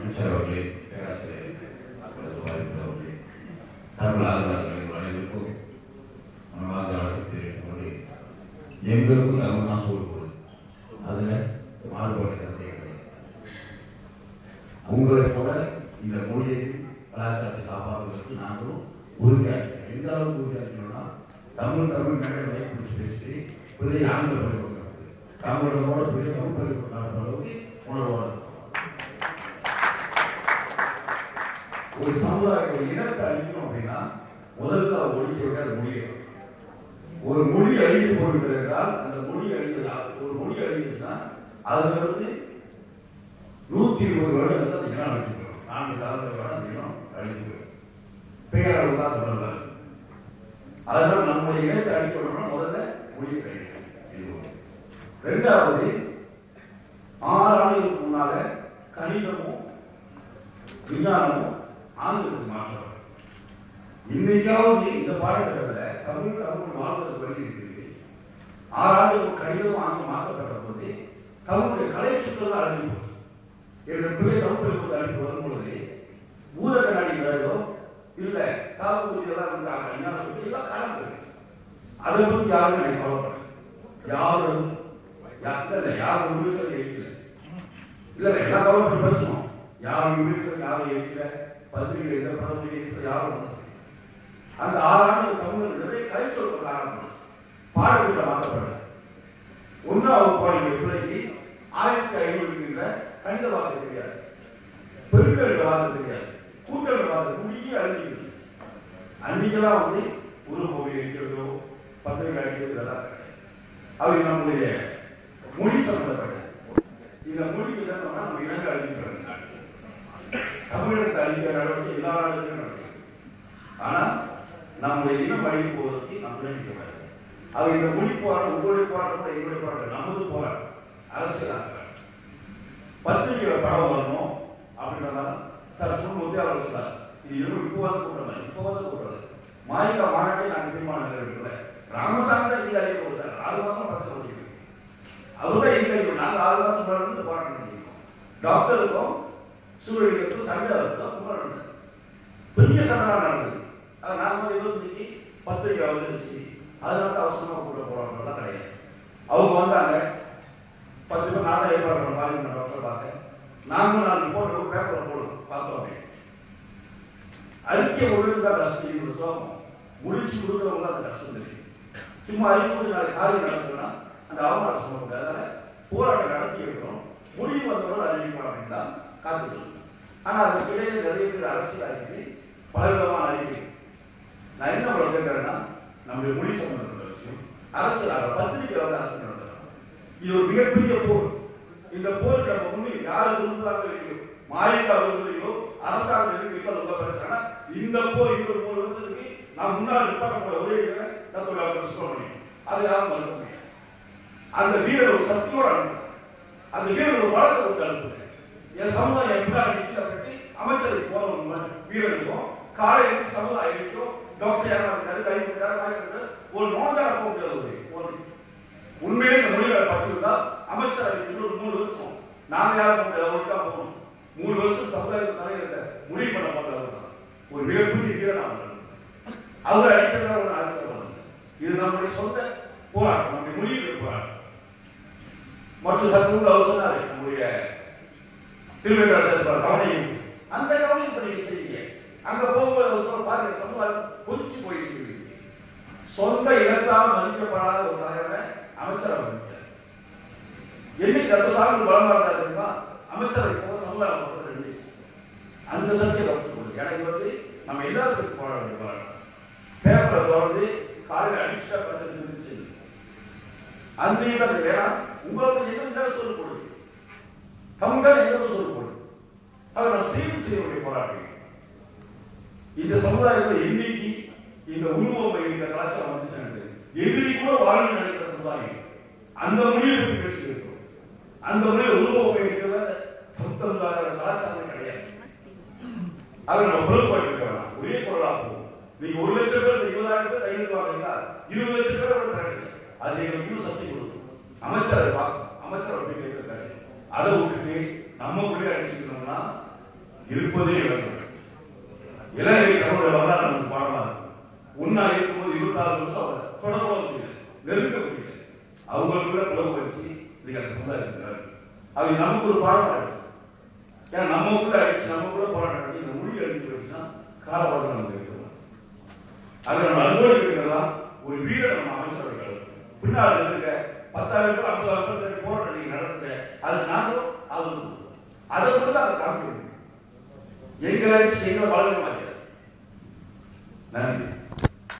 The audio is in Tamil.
அமைச்சர் அவர்களே, பேராசிரியர் அவர்களே, தமிழ் ஆர்வலர்கள் அனைவருக்கும் மனமார்ந்த வழக்கத்தை கொண்டு எங்களுக்கும் தமிழ் தான் சூழல் போடுது. அதில் மாறுபாடு கருத்தை கிடையாது. உங்களை போல இந்த மொழியையும் கலாச்சாரத்தை காப்பாற்றுவதற்கு நாங்களும் உறுதியாக எந்த அளவுக்கு உறுதியாச்சுன்னா தமிழ் மேடையை பிடிச்சி பேசிட்டு பிள்ளை ஆங்கில பள்ளி கொடுக்கிறது தமிழோட பிள்ளை தமிழ் பள்ளி கொடுக்கிற அளவுக்கு உணர்வோட ஒரு சமுதாய ஒரு இனத்தை அழிக்கணும் அப்படின்னா முதல்ல அதை ஒழிக்க விட அது முடியும். ஒரு மொழி அழிந்து போகிறது என்றால் அந்த மொழி அழிந்ததா ஒரு மொழி அழிஞ்சுன்னா அதுல இருந்து 120 வருடங்கள் அந்த இனம் அழிஞ்சுக்கிறோம். 4 தலைமுறை அந்த இனம் அழிஞ்சுக்கிறோம். பெயரளவு தான் சொல்றாரு. அதனால நம்முடைய இனத்தை அழிக்கணும்னா முதல்ல மொழியை கைவிடணும். இரண்டாவது 6 ஆண்டுகளுக்கு முன்னால கணிதமும் விஞ்ஞானமும் ஆங்கிலத்துக்கு மாற்றம். இன்னைக்காவது இந்த பாடத்திட்டத்தில் தமிழ் வாழ்வதற்கு வழி இருக்குது. 6 ஆண்டுகளுக்கு கணிதமும் ஆங்கிலம் மாற்றப்பட்ட போது தமிழுடைய கலை சுற்றுலா அழிஞ்சு போச்சு. என்னுடைய பிள்ளை தமிழ் பள்ளிக்கூடத்தை அழைத்து வரும்பொழுது பூத கண்ணாடி வேறோ இல்ல காப்புரியெல்லாம் இருந்தாங்க என்ன சொல்லி எல்லாம் காலம் போயிடுச்சு. அதை பத்தி யாரும் எனக்கு கவலைப்படல. யாரும் யாரும் வீட்டில் எழுக்கல இல்ல எல்லா கவலைப்பட்டு பேசணும். யாரும் வீட்டில் யாரும் எழுக்கல பத்திரிகை எந்த பத்திரிகை யாரும் அந்த 6 ஆண்டு தமிழ் நிறைய கலை சொல்றது ஆரம்பிச்சு. பாடத்திட்டம் மாற்றப்படல. 1ஆவது பாடல் பிள்ளைக்கு 1500 கணித வார்த்தை தெரியாது, பெருக்கல் வார்த்தை தெரியாது, கூட்டல் வார்த்தை முடிய அழிஞ்சிருக்கு. அன்னைக்கெல்லாம் உருவமொழி அடிக்கிறதோ பத்திரிகை அடிக்கிறது இதெல்லாம் கிடையாது. அது நம்முடைய மொழி சம்பந்தப்பட்டது. இந்த மொழி என்ன சொன்னா நம்ம இனங்கள் அழிஞ்சிருக்காங்க. தமிழகத்தை அழிக்கிற நடவடிக்கை எல்லா நாடுகளும் நடக்குது. ஆனா நம்முடைய இனம் அழிவு போவதற்கு நம்மளே நிற்கிறாங்க. அது இந்த மொழி போராட்டம் உங்களுடைய போராட்டம் எங்களுடைய போராட்டம் நமது போராட்டம் அரசியல் பத்திரிகையில படம் வரணும் அப்படின்றதால சார் சொல்லும்போது அவர் சொன்னார் இது இப்போ வந்து கூட்டுறது மாயிகா மாநாட்டை நாங்கள் தீர்மானம் நிறைவேற்றல. ராமசாமி தான் இந்த அறிக்கை கொடுத்தார். 6 மாதம் பத்திரம் ஓடிக்கிறோம். அவர்தான் இந்த அறிக்கை நாங்கள் 6 மாதம் போராட்டம் போராட்டம் பண்ணிக்கிறோம். டாக்டருக்கும் சூழலுக்கும் சண்டைக்கும் போராட்டம் பெரிய சண்டை நடந்தது. அதை நாங்கள் 25 பத்திரிகை வந்துருச்சு. அதனால அவசரமா கூட போராட்டம்லாம் கிடையாது. அவங்க வந்தாங்க 10 பேர் நாளை ஏற்பாடு பண்ண பார்லிமெண்ட் டாக்டர் பார்க்க நாங்களும் 4 போட்டு பேப்பர் போடுவோம் பார்த்தோம். அறிக்கை ஒழுங்கு தான் கஷ்டம் தெரியும். சோகம் முடிச்சு கொடுக்குறவங்க அது கஷ்டம் தெரியும். சும்மா அறிக்கை நாளை காரியம் நடந்ததுன்னா அந்த அவமானம் சொல்ல முடியாது. அதனால போராட்டம் நடத்தி இருக்கணும். முடிவு வந்தவர்கள் அறிவிக்கணும் அப்படின்னு தான் காத்துட்டு. ஆனா அதுக்கு இடையில நிறைய பேர் அரசியல் அறிக்கை பலவிதமான அறிக்கை. நான் என்ன கேட்கிறேன்னா நம்முடைய மொழி சம்பந்தப்பட்ட விஷயம் அரசியல் பத்திரிகை அரசியல் நடத்துறோம். இது ஒரு மிகப்பெரிய போர். இந்த போருக்கு நம்ம முன்னில் யாரு விரும்புகிறாங்க இல்லையோ மாயிகா விரும்புகிறீங்களோ அரசாங்கம் எதுக்கு பிரச்சனை இந்த போர் இன்னொரு 3 வருஷத்துக்கு நான் முன்னாள் நிப்பாட்ட ஒரே சுப்பிரமணியம் அதை யாரும் மறுக்க முடியாது. அந்த வீரர் ஒரு சக்தியோட அனுப்பு, அந்த வீரர் ஒரு வழக்கை கொடுத்து அனுப்புங்க. என் சமுதாயம் எப்படி நிற்கிறது அமைச்சருக்கு போறவங்க வீரனுக்கும் காலையில் சமுதாயம் டாக்டர் யாரும் கை ஒரு நோஞ்சான போக முடியாது. உண்மையிலே இந்த மொழிகளை பற்றிருந்தால் அமைச்சர் இன்னொரு 3 வருஷம் நாங்க யாரும் போகணும். 3 வருஷம் சமுதாயத்தின் தலைவர்கிட்ட முடிவு பண்ண மாட்டாங்க. ஒரு மிகப்பெரிய வீரன் அவர் அடிக்கிறதா ஒரு அழுத்தம். இது நம்முடைய சொந்த போராட்டம், நம்முடைய மொழியில் போராட்டம். மற்றும் சற்று அவர் சொன்னாரு நம்முடைய திருவேங்கட கவனையும் அந்த கவனையும் பண்ணி செய்யுங்க. அங்க போகும்போது அவர் சொல்ல பாருங்க சமுதாயம் கொதிச்சு போயிருக்கு. சொந்த இனத்தால் மதிக்கப்படாத ஒரு தலைவரை அமைச்சர் அவர் என்னைக்கு அந்த சார்ந்து பலமா இருந்தா அமைச்சரை போக சமுதாயம் அந்த சத்தியம் எனக்கு நம்ம எல்லாரும் சேர்த்து போட வேண்டிய பேப்பரை தொடர்ந்து காலையில் அடிச்சுட்டா பிரச்சனை இருந்துச்சு. அந்த இடத்துல ஏன்னா உங்களுக்கு எங்க சொல்லு போடுது தமிழ் எங்க சொல்லு போடுது. அதை நம்ம செய்ய போராட்டம். இந்த சமுதாயத்தில் என்னைக்கு இந்த உருவமை இந்த கலாச்சாரம் வந்துச்சு எதிரி கூட வாழ்ந்து நினைக்கிற சமுதாயம் அந்த மொழியை பற்றி பேசியிருக்கிறோம். அந்த மொழியை உருவமை இருக்கிற கலாச்சாரம் கிடையாது. அதை நம்ம பொருட்பாடு இருக்க வேணாம். ஒரே பொருளா போகும். நீங்க 1 லட்சம் பேர் 20,000 பேர் கைது வாங்குறீங்களா 20 லட்சம் பேர் தரீங்க. அது எங்களுக்கு இன்னும் சக்தி கொடுக்கும். அமைச்சர் அமைச்சர் அப்படி கேட்கிறாரு. அதை விட்டுட்டு நம்ம கூட அடிச்சுக்கணும்னா இருப்பதே இழந்தது. இலங்கை தமிழ் வரலாறு நமக்கு பாடமா இருக்கு. உண்ணா இருக்கும்போது 26 வருஷம் அவங்க தொடர்பு முடியல, நெருங்க முடியல. அவங்களுக்குள்ள புலவு வச்சு இன்னைக்கு அந்த சமுதாயம் இருக்கிறாரு. அது நமக்கு ஒரு பாடமா இருக்கு. ஏன்னா நம்ம கூட அடிச்சு நம்ம கூட போராட்டம் இந்த மொழி அடிச்சு வச்சுன்னா காலப்படம் நமக்கு இருக்கிறோம். அது நம்ம அனுபவிக்கிறதா ஒரு வீரர் நம்ம அமைச்சர்கள் பின்னால் இருக்க 10,000 பேர் 50,000 பேர் போராட்டம் நீங்க நடத்துங்க. அது நாங்களும் அதை கூட அதை காமிக்கணும். எங்களை அடிச்சு எங்களை வளர மாட்டாது. நன்றி.